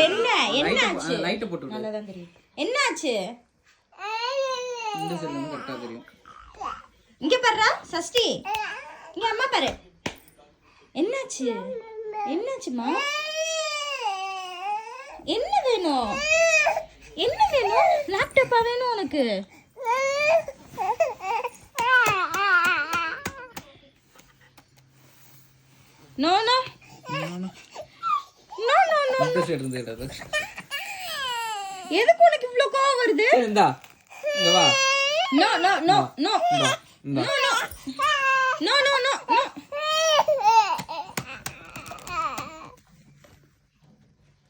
என்ன என்னாச்சு? லைட் போட்டு நல்லா தான் தெரியும். என்னாச்சு? இந்த சைடுல இருந்து கரெக்ட்டா தெரியும். இங்க பாருடா சஷ்டி. இங்க அம்மா பாரு. என்னாச்சு? என்னாச்சுமா? என்ன வேணும்? என்ன வேணும்? லேப்டாப்பா வேணும் உனக்கு? No no no no no. இந்த சைடு இருந்து எடுத்து. எதுக்கு உனக்கு இவ்ளோ கோவம் வருது? இந்தா. இங்க வா. No no no no. இந்தா. No no. No no no no.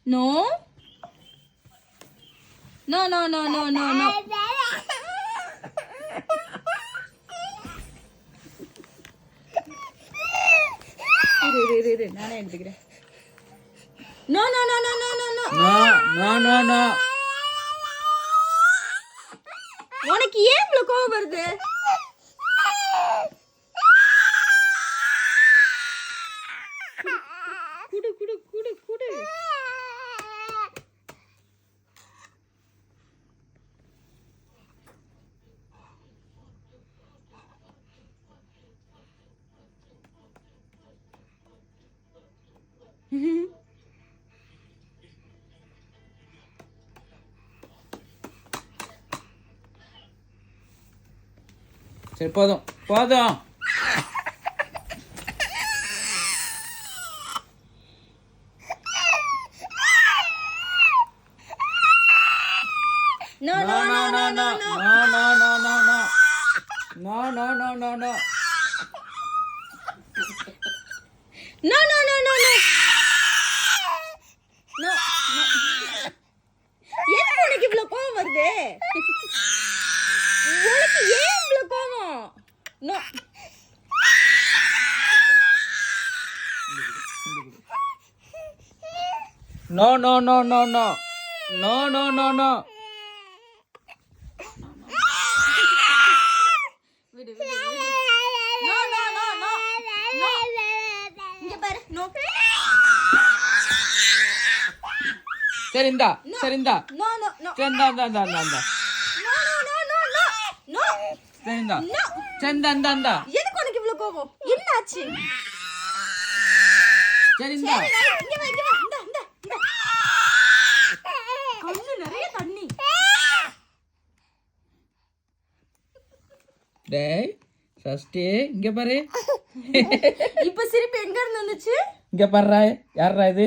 No. No no no no no no. இரு நானே எடுத்துக்கிறேன். No no no no no no no. No no no no. உனக்கு ஏன் இவ்வளவு கோவம் வருது? குடு குடு குடு குடு. சரி போதும் போதும். No no no no no no. No no no no no. No no no no no. No no no no no. No no. எதுக்கு உனக்கு இவ்வளவு கோவம் வருது? உனக்கு ஏன் இவ்வளவு கோவம்? No. No no no no no. No no no no. விடு விடு விடு. No no no no. No. இங்க பாரு. No. சரி இந்தா. சரி இந்தா. No no no. சரி இந்தா இந்தா இந்தா இந்தா. No no no no no. No. சரி இந்தா. No. சரி இந்தா இந்தா இந்தா. எதுக்கு உனக்கு இவ்வளவு கோவம்? என்னாச்சு? சரி இந்தா. சரி இங்க வா இங்க வா. இந்தா இந்தா இந்தா. கண்ணு நிறைய தண்ணி. டேய் சஷ்டி இங்க பாரு. இப்ப சிரிப்பு எங்க இருந்து வந்துச்சு? இங்க பாருடா. யாருடா இது?